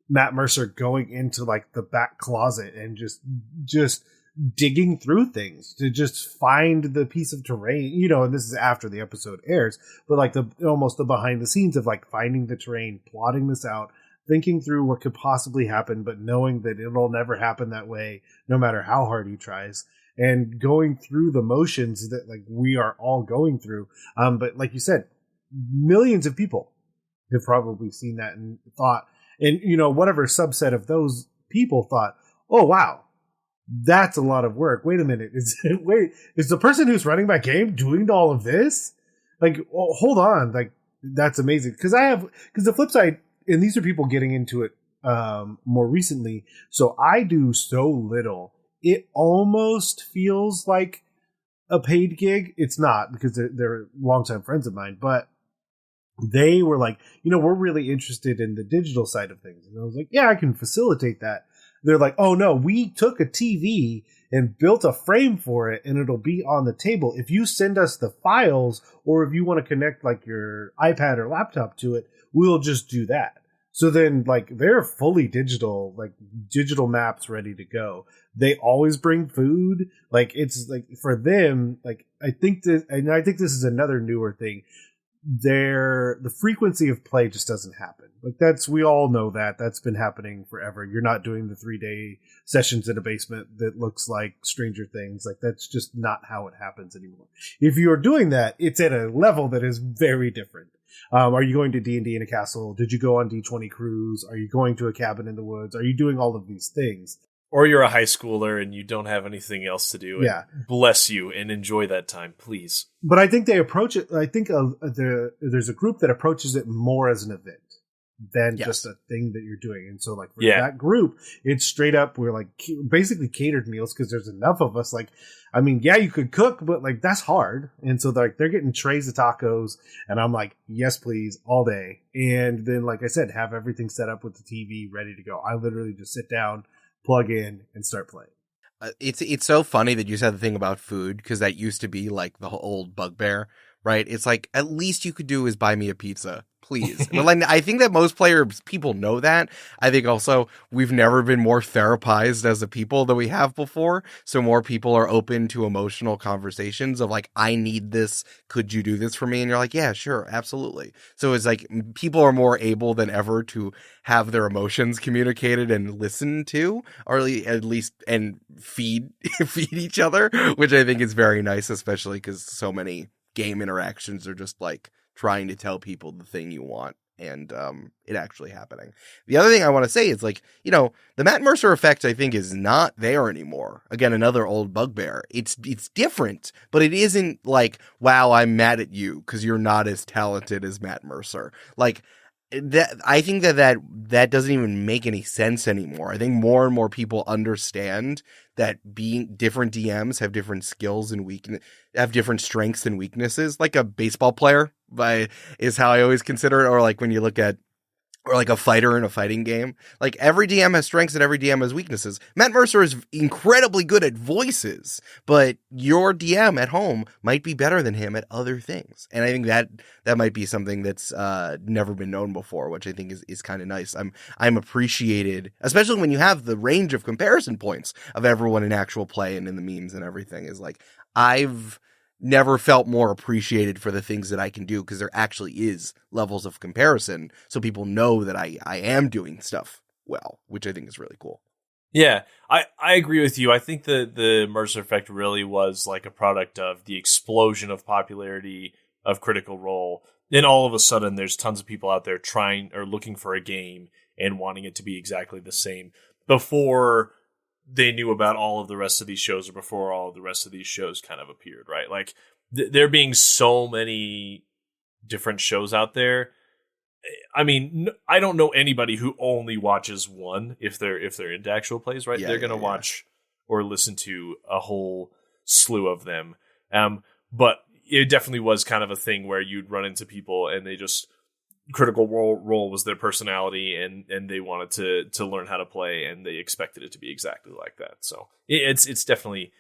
Matt Mercer going into like the back closet and just digging through things to just find the piece of terrain, and this is after the episode airs, but like almost the behind the scenes of like finding the terrain, plotting this out, thinking through what could possibly happen, but knowing that it'll never happen that way, no matter how hard he tries, and going through the motions that like we are all going through. But like you said, millions of people have probably seen that and thought, and whatever subset of those people thought, oh wow, that's a lot of work. Wait a minute, is the person who's running my game doing all of this? Like, well, hold on, like that's amazing. Because the flip side, and these are people getting into it more recently, so I do so little. It almost feels like a paid gig. It's not, because they're longtime friends of mine, but they were like, we're really interested in the digital side of things. And I was like, yeah, I can facilitate that. They're like, oh no, we took a TV and built a frame for it and it'll be on the table. If you send us the files, or if you want to connect like your iPad or laptop to it, we'll just do that. So then like they're fully digital, like digital maps ready to go. They always bring food. Like it's like for them, like I think this is another newer thing. The frequency of play just doesn't happen. Like we all know that's been happening forever. You're not doing the 3-day sessions in a basement that looks like Stranger Things. Like that's just not how it happens anymore. If you're doing that, it's at a level that is very different. Are you going to D&D in a castle? Did you go on D20 cruise? Are you going to a cabin in the woods? Are you doing all of these things? Or you're a high schooler and you don't have anything else to do. Yeah. Bless you and enjoy that time, please. But I think they approach it, I think there's a group that approaches it more as an event than just a thing that you're doing. And so like for that group, it's straight up, we're like basically catered meals because there's enough of us. Like, I mean, yeah, you could cook, but like that's hard. And so they're getting trays of tacos and I'm like, yes, please, all day. And then, like I said, have everything set up with the TV ready to go. I literally just sit down, plug in, and start playing. It's so funny that you said the thing about food, because that used to be like the old bugbear, right? It's like, at least you could do is buy me a pizza, please. Well, I think that most people know that. I think also we've never been more therapized as a people than we have before. So more people are open to emotional conversations of like, I need this. Could you do this for me? And you're like, yeah, sure. Absolutely. So it's like people are more able than ever to have their emotions communicated and listened to, or at least and feed each other, which I think is very nice, especially because so many game interactions are just like trying to tell people the thing you want and it actually happening. The other thing I want to say is like, the Matt Mercer effect, I think, is not there anymore. Again, another old bugbear. It's different, but it isn't like, wow, I'm mad at you because you're not as talented as Matt Mercer. Like, that, I think that doesn't even make any sense anymore. I think more and more people understand that being different DMs have different skills and have different strengths and weaknesses. Like a baseball player is how I always consider it. Or like when you look at, or like a fighter in a fighting game, like every DM has strengths and every DM has weaknesses. Matt Mercer is incredibly good at voices, but your DM at home might be better than him at other things. And I think that might be something that's never been known before, which I think is kind of nice. I'm appreciated, especially when you have the range of comparison points of everyone in actual play and in the memes and everything. Is like, I've never felt more appreciated for the things that I can do, because there actually is levels of comparison, so people know that I am doing stuff well, which I think is really cool. Yeah, I agree with you. I think the Mercer effect really was like a product of the explosion of popularity of Critical Role. Then all of a sudden there's tons of people out there trying or looking for a game and wanting it to be exactly the same before they knew about all of the rest of these shows, or before all of the rest of these shows kind of appeared, right? Like there being so many different shows out there. I mean, I don't know anybody who only watches one if they're into actual plays, right? They're going to watch or listen to a whole slew of them. But it definitely was kind of a thing where you'd run into people and they just, Critical Role was their personality, and they wanted to learn how to play, and they expected it to be exactly like that. So it's definitely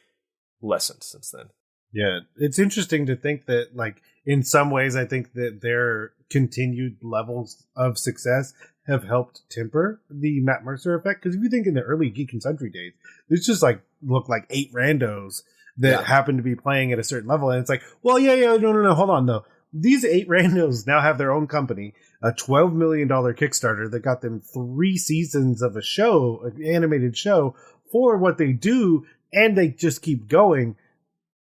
lessened since then. Yeah, it's interesting to think that, like, in some ways, I think that their continued levels of success have helped temper the Matt Mercer effect. Because if you think in the early Geek and Sundry days, it's just like looked like 8 randos that happened to be playing at a certain level. And it's like, well, no, hold on, though. These 8 randos now have their own company, a $12 million Kickstarter that got them 3 seasons of a show, an animated show, for what they do, and they just keep going.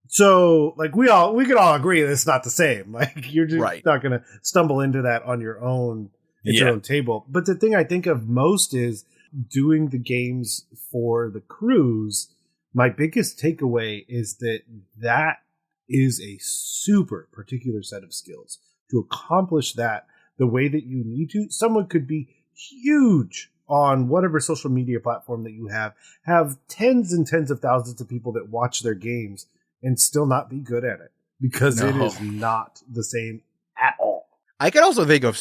So, like, we could all agree that it's not the same. Like, you're just not going to stumble into that on your own, at your own table. But the thing I think of most is doing the games for the crews. My biggest takeaway is that is a super particular set of skills. To accomplish that the way that you need to, someone could be huge on whatever social media platform that you have tens and tens of thousands of people that watch their games and still not be good at it, because it is not the same at all. I can also think of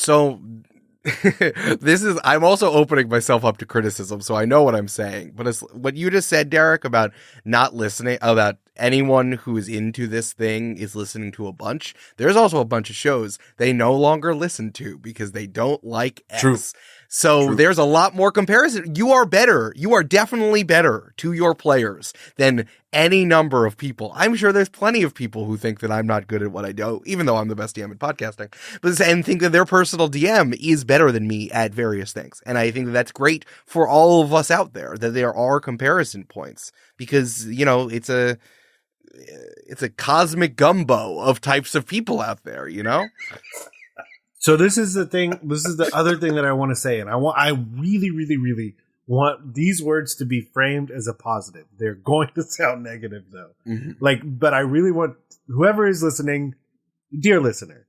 I'm also opening myself up to criticism, so I know what I'm saying. But it's what you just said, Derek, about not listening, about anyone who is into this thing is listening to a bunch. There's also a bunch of shows they no longer listen to because they don't like X. True. So there's a lot more comparison. You are better. You are definitely better to your players than any number of people. I'm sure there's plenty of people who think that I'm not good at what I do, even though I'm the best DM in podcasting, and think that their personal DM is better than me at various things. And I think that that's great for all of us out there, that there are comparison points, because, it's a cosmic gumbo of types of people out there, So this is the thing. This is the other thing that I want to say, and I really, really, really want these words to be framed as a positive. They're going to sound negative, though. Mm-hmm. But I really want whoever is listening, dear listener.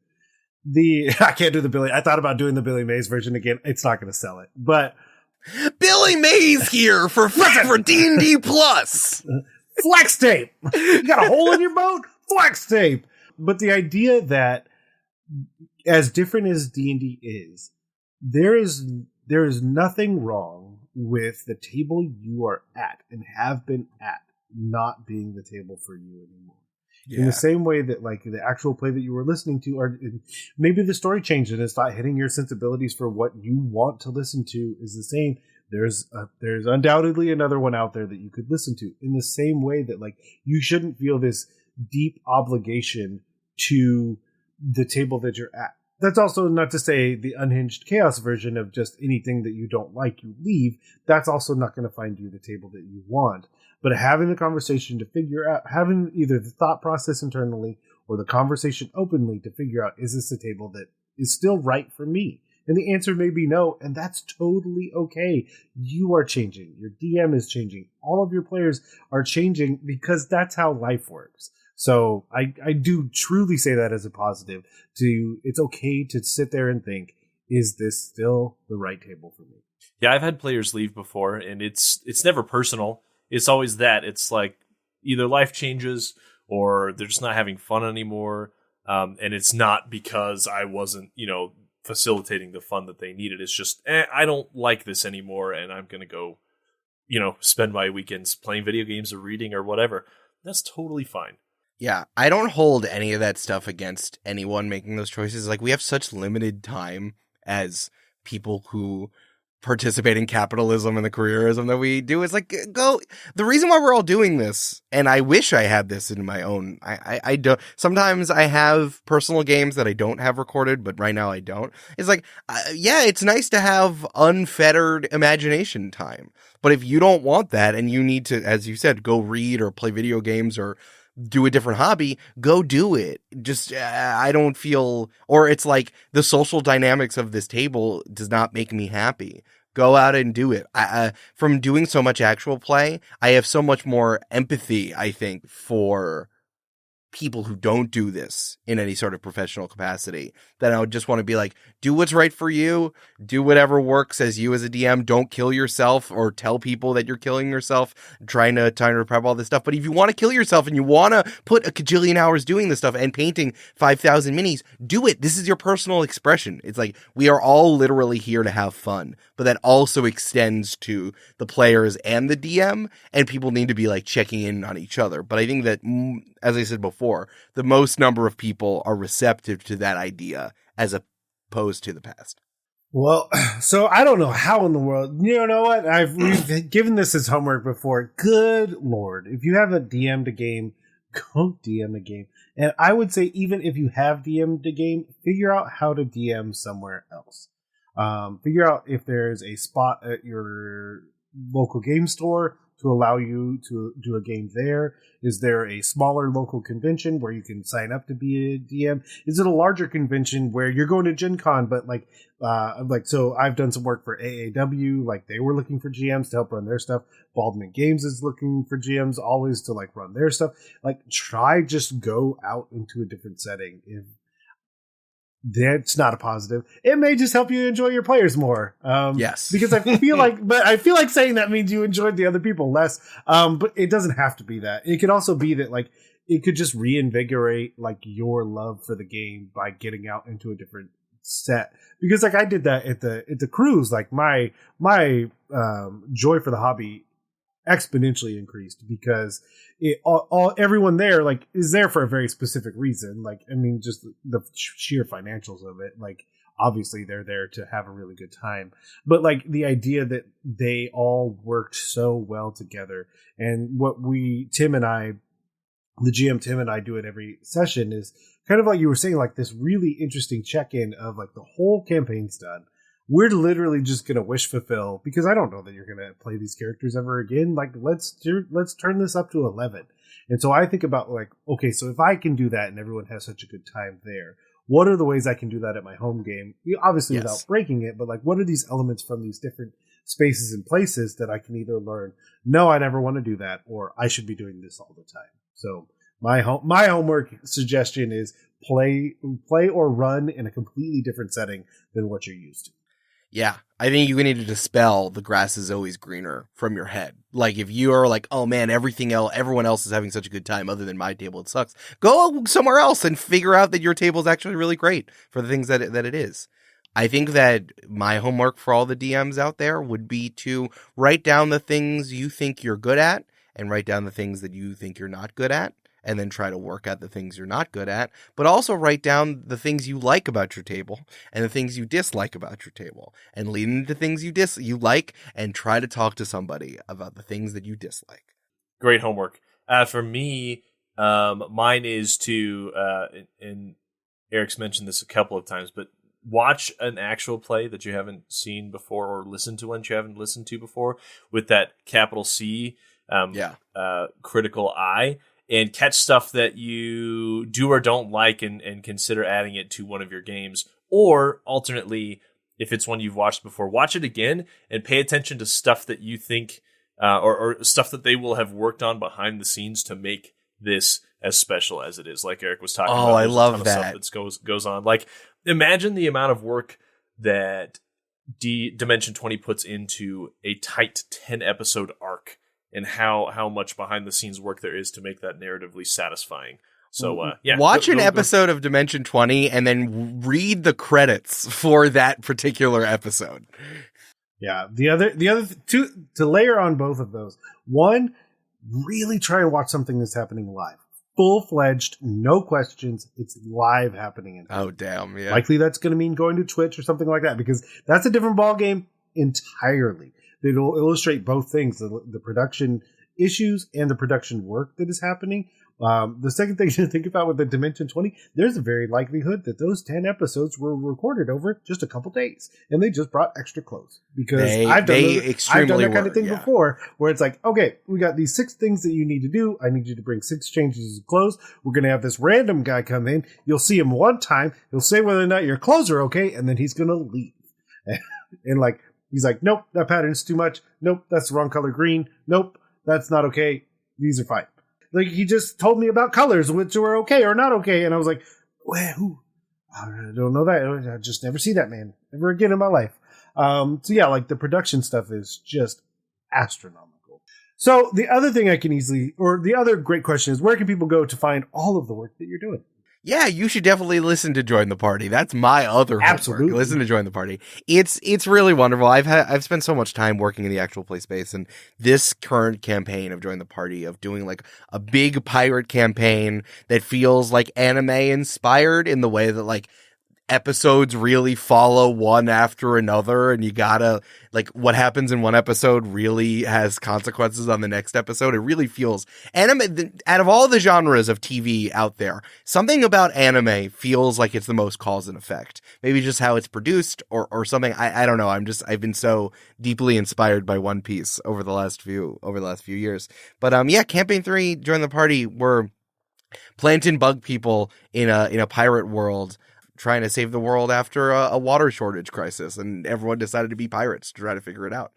I can't do the Billy. I thought about doing the Billy Mays version again. It's not going to sell it, but Billy Mays here for D&D Plus. Flex tape. You got a hole in your boat? Flex tape. But the idea that, as different as D&D is, there is nothing wrong with the table you are at and have been at not being the table for you anymore. Yeah. In the same way that, like, the actual play that you were listening to, or maybe the story changed and it's not hitting your sensibilities for what you want to listen to, is the same. There's undoubtedly another one out there that you could listen to. In the same way that, like, you shouldn't feel this deep obligation to the table that you're at. That's also not to say the unhinged chaos version of just anything that you don't like, you leave. That's also not going to find you the table that you want. But having the conversation to figure out, having either the thought process internally or the conversation openly to figure out, is this a table that is still right for me? And the answer may be no, and that's totally okay. You are changing. Your DM is changing. All of your players are changing, because that's how life works. So I do truly say that as a positive. It's okay to sit there and think, is this still the right table for me? Yeah, I've had players leave before, and it's never personal. It's always that. It's like either life changes or they're just not having fun anymore. And it's not because I wasn't, facilitating the fun that they needed. It's just, I don't like this anymore, and I'm going to go, spend my weekends playing video games or reading or whatever. That's totally fine. Yeah, I don't hold any of that stuff against anyone making those choices. Like, we have such limited time as people who participate in capitalism and the careerism that we do. Is like, the reason why we're all doing this, and I wish I had this in my own, I don't, sometimes I have personal games that I don't have recorded, but right now I don't. It's like, it's nice to have unfettered imagination time. But if you don't want that, and you need to, as you said, go read or play video games or do a different hobby, go do it. Just, I don't feel, or it's like the social dynamics of this table does not make me happy. Go out and do it. From doing so much actual play, I have so much more empathy, I think, for people who don't do this in any sort of professional capacity, that I would just want to be like, do what's right for you, do whatever works as you as a DM, don't kill yourself or tell people that you're killing yourself, trying to prep all this stuff. But if you want to kill yourself and you want to put a cajillion hours doing this stuff and painting 5,000 minis, do it. This is your personal expression. It's like, we are all literally here to have fun, but that also extends to the players and the DM, and people need to be like checking in on each other. But I think that, as I said before, the most number of people are receptive to that idea as opposed to the past. Well, so I don't know how in the world. You know what? We've given this as homework before. Good Lord. If you haven't DM'd a game, go DM a game. And I would say even if you have DM'd a game, figure out how to DM somewhere else. Figure out if there's a spot at your local game store to allow you to do a game there. Is there a smaller local convention where you can sign up to be a DM? Is it a larger convention where you're going to Gen Con, but so I've done some work for AAW, like they were looking for GMs to help run their stuff. Baldwin Games is looking for GMs always to like run their stuff. Like try just go out into a different setting. If that's not a positive, it may just help you enjoy your players more. Yes, because I feel like saying that means you enjoyed the other people less. But it doesn't have to be that. It could also be that like it could just reinvigorate like your love for the game by getting out into a different set. Because like I did that at the cruise. Like my joy for the hobby exponentially increased because everyone there like is there for a very specific reason. Like I mean, just the sheer financials of it. Like obviously they're there to have a really good time, but like the idea that they all worked so well together, and what Tim and I do at every session is kind of like you were saying, like this really interesting check-in of like the whole campaign's done. We're literally just going to wish fulfill because I don't know that you're going to play these characters ever again. Like, let's turn this up to 11. And so I think about like, okay, so if I can do that and everyone has such a good time there, what are the ways I can do that at my home game? Obviously without breaking it, but like, what are these elements from these different spaces and places that I can either learn, no, I never want to do that, or I should be doing this all the time. So my homework suggestion is play or run in a completely different setting than what you're used to. Yeah, I think you need to dispel the grass is always greener from your head. Like if you are like, oh man, everyone else is having such a good time other than my table, it sucks. Go somewhere else and figure out that your table is actually really great for the things that it is. I think that my homework for all the DMs out there would be to write down the things you think you're good at and write down the things that you think you're not good at. And then try to work at the things you're not good at, but also write down the things you like about your table and the things you dislike about your table, and lean into things you like, and try to talk to somebody about the things that you dislike. Great homework. For me, mine is to, and Eric's mentioned this a couple of times, but watch an actual play that you haven't seen before, or listen to one you haven't listened to before, with that capital C, critical eye. And catch stuff that you do or don't like and consider adding it to one of your games. Or alternately, if it's one you've watched before, watch it again and pay attention to stuff that you think or stuff that they will have worked on behind the scenes to make this as special as it is. Like Eric was talking about. Oh, I love that. Stuff that goes on. Like imagine the amount of work that Dimension 20 puts into a tight 10-episode arc. And how much behind the scenes work there is to make that narratively satisfying. So watch an episode of Dimension 20 and then read the credits for that particular episode. Yeah, the other two to layer on both of those. One, really try and watch something that's happening live, full-fledged, no questions. It's live happening. Oh damn! Yeah, likely that's going to mean going to Twitch or something like that because that's a different ball game entirely. It'll illustrate both things, the production issues and the production work that is happening. The second thing to think about with the Dimension 20, there's a very likelihood that those 10 episodes were recorded over just a couple days, and they just brought extra clothes. Because I've done that kind of thing before, where it's like, okay, we got these 6 things that you need to do. I need you to bring 6 changes of clothes. We're going to have this random guy come in. You'll see him one time. He'll say whether or not your clothes are okay, and then he's going to leave. And like, he's like, nope, that pattern's too much. Nope, that's the wrong color green. Nope, that's not okay. These are fine. Like, he just told me about colors, which were okay or not okay. And I was like, well, I don't know that. I just never see that man ever again in my life. So yeah, like the production stuff is just astronomical. So the other thing the other great question is, where can people go to find all of the work that you're doing? Yeah, you should definitely listen to Join the Party. That's my other homework. Absolutely. Listen to Join the Party. It's really wonderful. I've spent so much time working in the actual play space, and this current campaign of Join the Party, of doing like a big pirate campaign that feels like anime inspired in the way that like episodes really follow one after another, and you gotta, like, what happens in one episode really has consequences on the next episode. It really feels anime. Out of all the genres of TV out there, something about anime feels like it's the most cause and effect. Maybe just how it's produced or something. I don't know. I've been so deeply inspired by One Piece over the last few years. But yeah, Campaign 3, Join the Party, we're planting bug people in a pirate world, trying to save the world after a water shortage crisis, and everyone decided to be pirates to try to figure it out,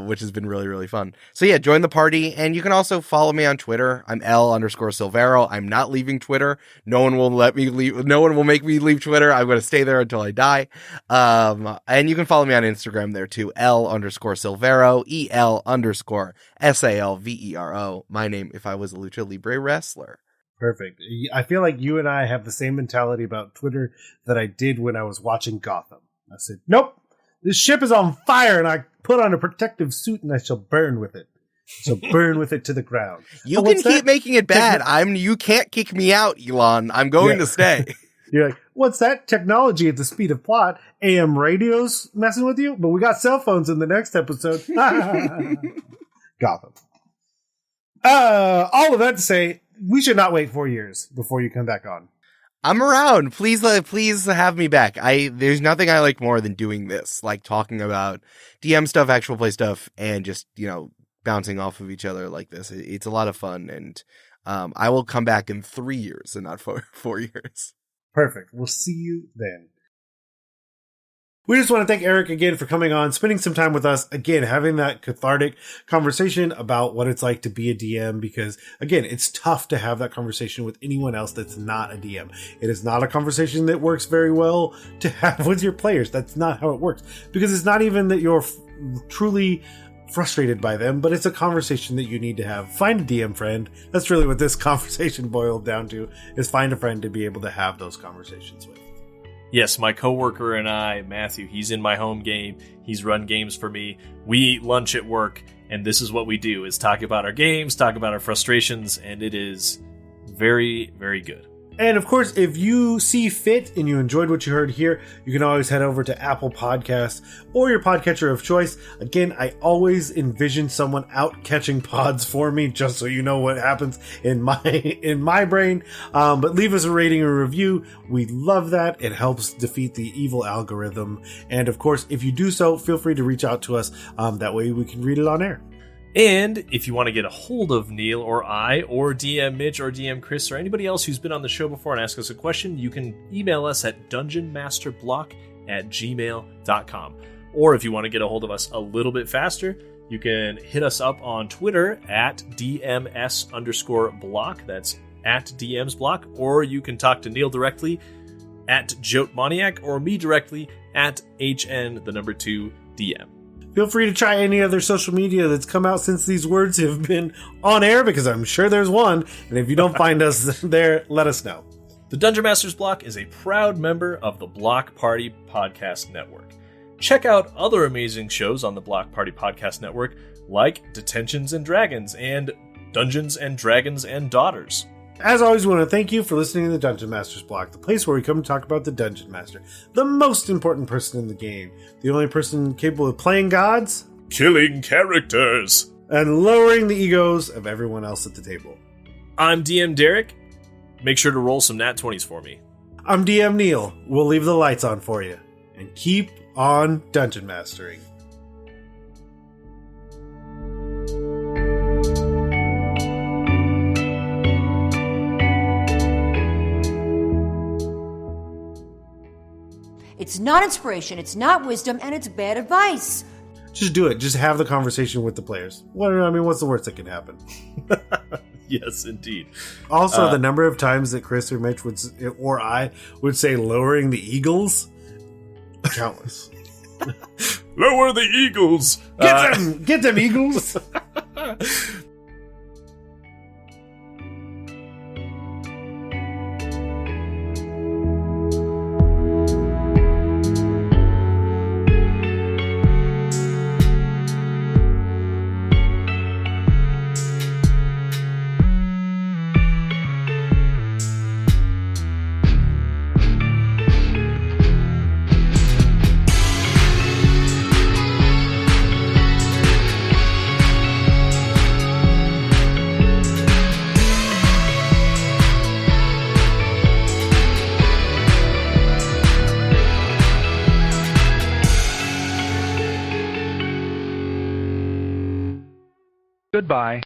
which has been really, really fun. So yeah, join the party, and you can also follow me on Twitter. I'm L_Silvero. I'm not leaving Twitter. No one will let me leave. No one will make me leave Twitter. I'm going to stay there until I die. And you can follow me on Instagram there too. L_Silvero. EL_SALVERO. My name if I was a Lucha Libre wrestler. Perfect. I feel like you and I have the same mentality about Twitter that I did when I was watching Gotham. I said, nope, this ship is on fire, and I put on a protective suit, and I shall burn with it. So burn with it to the ground. You can keep making it bad. You can't kick me out, Elon. I'm going to stay. You're like, what's that? Technology at the speed of plot. AM radios messing with you? But we got cell phones in the next episode. Gotham. All of that to say, we should not wait 4 years before you come back on. I'm around. Please have me back. There's nothing I like more than doing this, like talking about DM stuff, actual play stuff, and just, bouncing off of each other like this. It's a lot of fun, and I will come back in 3 years and not 4 years. Perfect. We'll see you then. We just want to thank Eric again for coming on, spending some time with us, again, having that cathartic conversation about what it's like to be a DM, because, again, it's tough to have that conversation with anyone else that's not a DM. It is not a conversation that works very well to have with your players. That's not how it works, because it's not even that you're truly frustrated by them, but it's a conversation that you need to have. Find a DM friend. That's really what this conversation boiled down to, is find a friend to be able to have those conversations with. Yes, my coworker and I, Matthew, he's in my home game. He's run games for me. We eat lunch at work, and this is what we do, is talk about our games, talk about our frustrations, and it is very, very good. And of course, if you see fit and you enjoyed what you heard here, you can always head over to Apple Podcasts or your podcatcher of choice. Again, I always envision someone out catching pods for me, just so you know what happens in my brain. But leave us a rating or review. We love that. It helps defeat the evil algorithm. And of course, if you do so, feel free to reach out to us. That way we can read it on air. And if you want to get a hold of Neal or I, or DM Mitch or DM Chris, or anybody else who's been on the show before and ask us a question, you can email us at dungeonmasterblock@gmail.com. Or if you want to get a hold of us a little bit faster, you can hit us up on Twitter at DMS_block. That's at DMsBlock. Or you can talk to Neal directly at JoteMoniac, or me directly at HN2DM. Feel free to try any other social media that's come out since these words have been on air, because I'm sure there's one. And if you don't find us there, let us know. The Dungeon Masters Block is a proud member of the Block Party Podcast Network. Check out other amazing shows on the Block Party Podcast Network, like Detentions and Dragons and Dungeons and Dragons and Daughters. As always, we want to thank you for listening to the Dungeon Masters Block, the place where we come to talk about the Dungeon Master, the most important person in the game, the only person capable of playing gods, killing characters, and lowering the egos of everyone else at the table. I'm DM Derrick. Make sure to roll some nat 20s for me. I'm DM Neal. We'll leave the lights on for you. And keep on Dungeon Mastering. It's not inspiration, it's not wisdom, and it's bad advice. Just do it. Just have the conversation with the players. What's the worst that can happen? Yes, indeed. Also, the number of times that Chris or Mitch or I would say lowering the eagles, countless. Lower the eagles! Get them eagles! Goodbye.